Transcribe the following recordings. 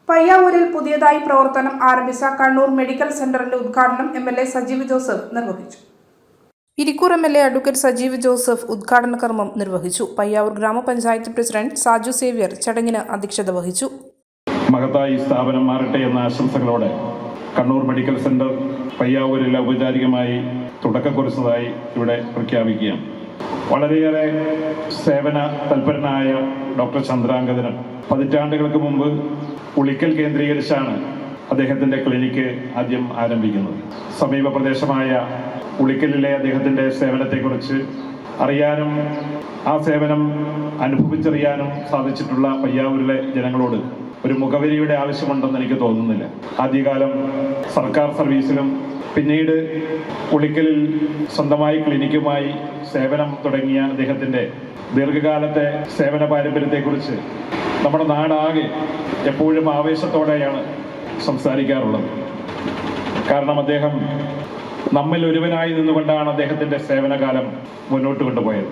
പയ്യാവൂരിൽ പുതിയതായി പ്രവർത്തനം ആരംഭിച്ച കണ്ണൂർ മെഡിക്കൽ സെന്ററിന്റെ ഉദ്ഘാടനം എം.എൽ.എ. സജീവ് ജോസഫ് നിർവഹിച്ചു. Irikkur MLA. Advocate Sajeev Joseph ഉദ്ഘാടന കർമ്മം നിർവഹിച്ചു. പയ്യാവൂർ ഗ്രാമപഞ്ചായത്ത് പ്രസിഡന്റ് സാജു സേവ്യർ ചടങ്ങിന് അധ്യക്ഷത വഹിച്ചു. മഹത്തായി സ്ഥാപനം മാറട്ടെ എന്ന ആശംസകളോടെ കണ്ണൂർ മെഡിക്കൽ സെന്റർ പയ്യാവൂരിൽ ഔപചാരികമായി തുടക്കം കുറിച്ചതായി ഇവിടെ പ്രഖ്യാപിക്കുകയാണ്. വളരെയേറെ സേവന തൽപരനായ ഡോക്ടർ ചന്ദ്രാംഗതന് പതിറ്റാണ്ടുകൾക്ക് മുമ്പ് ഉളിക്കൽ കേന്ദ്രീകരിച്ചാണ് അദ്ദേഹത്തിൻ്റെ ക്ലിനിക്ക് ആദ്യം ആരംഭിക്കുന്നത്. സമീപ പ്രദേശമായ ഉളിക്കലിലെ അദ്ദേഹത്തിൻ്റെ സേവനത്തെക്കുറിച്ച് അറിയാനും ആ സേവനം അനുഭവിച്ചറിയാനും സാധിച്ചിട്ടുള്ള പയ്യാവൂരിലെ ജനങ്ങളോട് ഒരു മുഖവരിയുടെ ആവശ്യമുണ്ടെന്ന് എനിക്ക് തോന്നുന്നില്ല. ആദ്യകാലം സർക്കാർ സർവീസിലും പിന്നീട് ഉളിക്കലിൽ സ്വന്തമായി ക്ലിനിക്കുമായി സേവനം തുടങ്ങിയ അദ്ദേഹത്തിൻ്റെ ദീർഘകാലത്തെ സേവന പാരമ്പര്യത്തെക്കുറിച്ച് നമ്മുടെ നാടാകെ എപ്പോഴും ആവേശത്തോടെയാണ് സംസാരിക്കാറുള്ളത്. കാരണം അദ്ദേഹം നമ്മിൽ ഒരുവനായി നിന്നുകൊണ്ടാണ് അദ്ദേഹത്തിൻ്റെ സേവനകാലം മുന്നോട്ട് കൊണ്ടുപോയത്.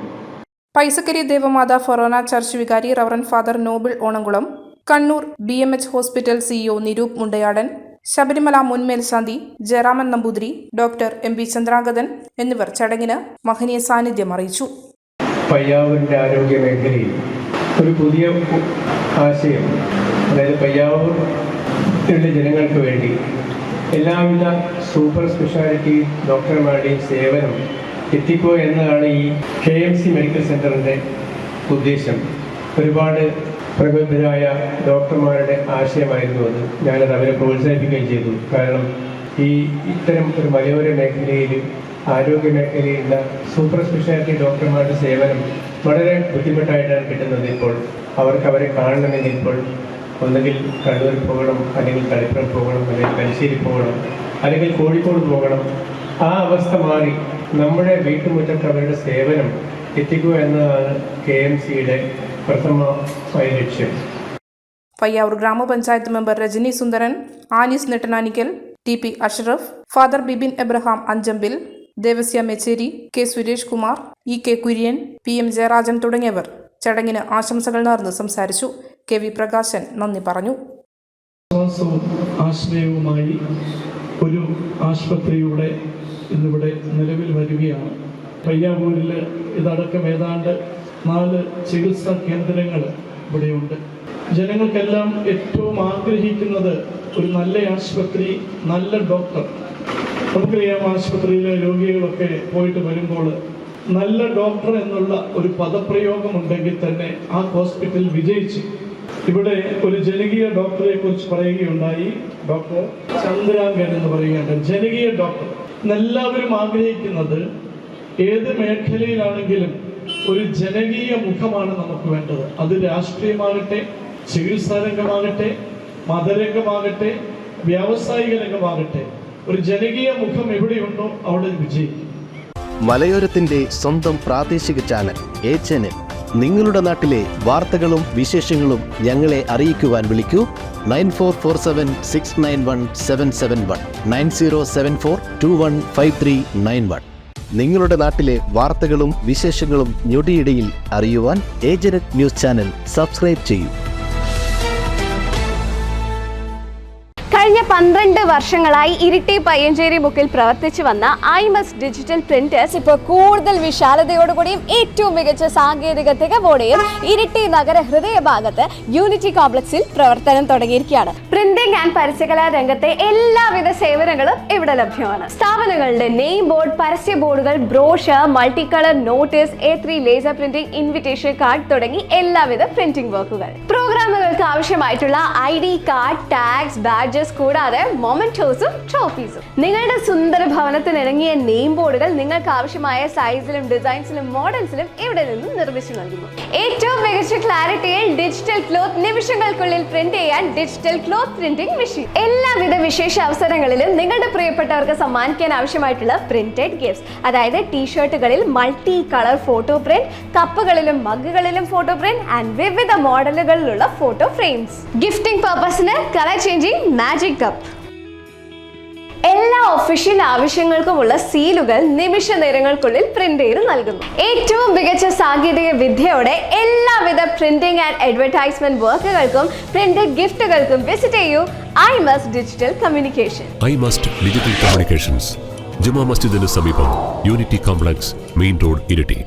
പൈസക്കരി ദേവമാതാ ഫൊറോന ചർച്ച് വികാരി reverend father Noble Onamkulam, Kannur BMH hospital CEO Niroop Mundayadan, Sabarimala മുൻ മേൽശാന്തി ജയറാമൻ നമ്പൂതിരി, ഡോക്ടർ M.P. ചന്ദ്രാംഗതൻ എന്നിവർ ചടങ്ങിന് മഹനീയ സാന്നിധ്യം അറിയിച്ചു. പയ്യാവൂരിൻ്റെ ആരോഗ്യ മേഖലയിൽ ഒരു പുതിയ ആശയം, അതായത് പയ്യാവൂരിലെ ജനങ്ങൾക്ക് വേണ്ടി എല്ലാവിധ സൂപ്പർ സ്പെഷ്യാലിറ്റി ഡോക്ടർമാരുടെയും സേവനം എത്തിക്കുക എന്നതാണ് ഈ KMC മെഡിക്കൽ സെൻ്ററിൻ്റെ ഉദ്ദേശം. ഒരുപാട് പ്രഗത്ഭരായ ഡോക്ടർമാരുടെ ആശയമായിരുന്നു അത്. ഞാനത് അവരെ പ്രോത്സാഹിപ്പിക്കുകയും ചെയ്തു. കാരണം ഇത്തരം ഒരു മലയോര മേഖലയിൽ ആരോഗ്യ മേഖലയിലുള്ള സൂപ്പർ സ്പെഷ്യാലിറ്റി ഡോക്ടർമാരുടെ സേവനം വളരെ ബുദ്ധിമുട്ടായിട്ടാണ് കിട്ടുന്നത്. ഇപ്പോൾ അവരെ കാണണമെങ്കിൽ ഇപ്പോൾ ഒന്നുകിൽ കണ്ണൂർ പോകണം, അല്ലെങ്കിൽ കളിപ്പുറം പോകണം, അല്ലെങ്കിൽ തലശ്ശേരി പോകണം, അല്ലെങ്കിൽ കോഴിക്കോട് പോകണം. ആ അവസ്ഥ മാറി നമ്മുടെ വീട്ടുമുറ്റത്ത് അവരുടെ സേവനം എത്തിക്കുക എന്നതാണ് KMCയുടെ പ്രഥമമായ ലക്ഷ്യം. പയ്യാവൂർ ഗ്രാമപഞ്ചായത്ത് member Rajani Sundaran, Anees Nettanaanikkal, TP Ashraf, father Bibin Abraham Anchampil, Devasya Mechery, K. Suresh Kumar, EK Kurian, PM Jayarajan തുടങ്ങിയവർ ചടങ്ങിന് ആശംസകൾ നേർന്ന് സംസാരിച്ചു. KV പ്രകാശൻ നന്ദി പറഞ്ഞു. ആശ്രയവുമായി ഒരു ആശുപത്രിയുടെ ഇന്നിവിടെ നിലവിൽ വരികയാണ്. പയ്യാവൂരിൽ ഇതടക്കം ഏതാണ്ട് 4 ചികിത്സാ കേന്ദ്രങ്ങൾ ഇവിടെയുണ്ട്. ജനങ്ങൾക്കെല്ലാം ഏറ്റവും ആഗ്രഹിക്കുന്നത് ഒരു നല്ല ആശുപത്രി, നല്ല ഡോക്ടർ. നമുക്കറിയാം, ആശുപത്രിയിലെ രോഗികളൊക്കെ പോയിട്ട് വരുമ്പോൾ നല്ല ഡോക്ടർ എന്നുള്ള ഒരു പദപ്രയോഗം ഉണ്ടെങ്കിൽ തന്നെ ആ ഹോസ്പിറ്റൽ വിജയിച്ചു. ഇവിടെ ഒരു ജനകീയ ഡോക്ടറെ കുറിച്ച് പറയുകയുണ്ടായി. ഡോക്ടർ ചന്ദ്രാംഗൻ എന്ന് പറയുകയുണ്ട്. ജനകീയ ഡോക്ടർ എല്ലാവരും ആഗ്രഹിക്കുന്നത് ഏത് മേഖലയിലാണെങ്കിലും ഒരു ജനകീയ മുഖമാണ് നമുക്ക് വേണ്ടത്. അത് രാഷ്ട്രീയമാകട്ടെ, ചികിത്സാ രംഗമാകട്ടെ, മതരംഗമാകട്ടെ, വ്യാവസായിക രംഗമാകട്ടെ, ഒരു ജനകീയ മുഖം എവിടെയുണ്ടോ അവിടെ വിജയിക്കും. മലയോരത്തിന്റെ സ്വന്തം പ്രാദേശിക ചാനൽ A-Channel. നിങ്ങളുടെ നാട്ടിലെ വാർത്തകളും വിശേഷങ്ങളും ഞങ്ങളെ അറിയിക്കുവാൻ വിളിക്കൂ 9447691771 9074215391. നിങ്ങളുടെ നാട്ടിലെ വാർത്തകളും വിശേഷങ്ങളും ഞൊടിയിടയിൽ അറിയുവാൻ A-Channel ന്യൂസ് ചാനൽ സബ്സ്ക്രൈബ് ചെയ്യൂ. കഴിഞ്ഞ 12 വർഷങ്ങളായി ഇരിട്ടി പയ്യഞ്ചേരി ബുക്കിൽ പ്രവർത്തിച്ചു വന്ന IMS ഡിജിറ്റൽ പ്രിന്റേഴ്സ് ഇപ്പോൾ കൂടുതൽ വിശാലതയോടുകൂടിയും ഏറ്റവും മികച്ച സാങ്കേതിക തികവോടെയും ഇരിട്ടി നഗര ഹൃദയഭാഗത്ത് യൂണിറ്റി കോംപ്ലക്സിൽ പ്രവർത്തനം തുടങ്ങിയിരിക്കുകയാണ്. പ്രിന്റിംഗ് ആൻഡ് പരസ്യകലാ രംഗത്തെ എല്ലാവിധ സേവനങ്ങളും ഇവിടെ ലഭ്യമാണ്. സ്ഥാപനങ്ങളുടെ നെയിം ബോർഡ്, പരസ്യ ബോർഡുകൾ, brochure, multi colour notice, A3 laser printing, invitation card തുടങ്ങി എല്ലാവിധ പ്രിന്റിംഗ് വർക്കുകൾ. പ്രോഗ്രാമുകൾക്ക് ആവശ്യമായിട്ടുള്ള ID കാർഡ്, ടാഗ്സ്, ബാഡ്ജസ് കൂടാതെ മൊമെന്റോസും ട്രോഫീസും. നിങ്ങളുടെ സുന്ദര ഭവനത്തിന് ഇണങ്ങിയ നെയിം ബോർഡുകൾ നിങ്ങൾക്ക് ആവശ്യമായ സൈസിലും ഡിസൈൻസിലും മോഡൽസിലും ഇവിടെ നിന്നും നിർമ്മിച്ചു നൽകുന്നു. ഏറ്റവും മികച്ച ക്ലാരിറ്റിയിൽ ഡിജിറ്റൽ ക്ലോത്ത് നിമിഷങ്ങൾക്കുള്ളിൽ പ്രിന്റ് ചെയ്യാൻ ഡിജിറ്റൽ ക്ലോത്ത് പ്രിന്റിംഗ് മെഷീൻ. എല്ലാവിധ വിശേഷ അവസരങ്ങളിലും നിങ്ങളുടെ പ്രിയപ്പെട്ടവർക്ക് സമ്മാനിക്കാൻ ആവശ്യമായിട്ടുള്ള പ്രിന്റഡ് ഗിഫ്റ്റ്സ്, അതായത് ടീഷർട്ടുകളിൽ മൾട്ടി കളർ ഫോട്ടോ പ്രിന്റ്, കപ്പുകളിലും മഗ്ഗുകളിലും ഫോട്ടോ പ്രിന്റ് ആൻഡ് വിവിധ മോഡലുകളിലുള്ള ഫോട്ടോ ഫ്രെയിംസ്. ഗിഫ്റ്റിംഗ് പർപ്പസിന് കളർ ചേഞ്ചിങ് മാജിക് കപ്പ്. എല്ലാ ഒഫീഷ്യൽ ആവശ്യങ്ങൾക്കുമുള്ള സീലുകൾ നിമിഷ നേരങ്ങൾക്കുള്ളിൽ പ്രിന്റ് ചെയ്ത് നൽകുന്നു. ഏറ്റവും മികച്ച സാങ്കേതിക വിദ്യയോടെ എല്ലാവിധ പ്രിന്റിംഗ് ആൻഡ് അഡ്വർടൈസ്മെന്റ് വർക്കുകൾക്കും പ്രിന്റഡ് ഗിഫ്റ്റുകൾക്കും വിസിറ്റ് ചെയ്യൂ iMust digital communication. iMust digital communications, ജുമാ മസ്ജിദിന് സമീപം, unity complex, main road, Iritty.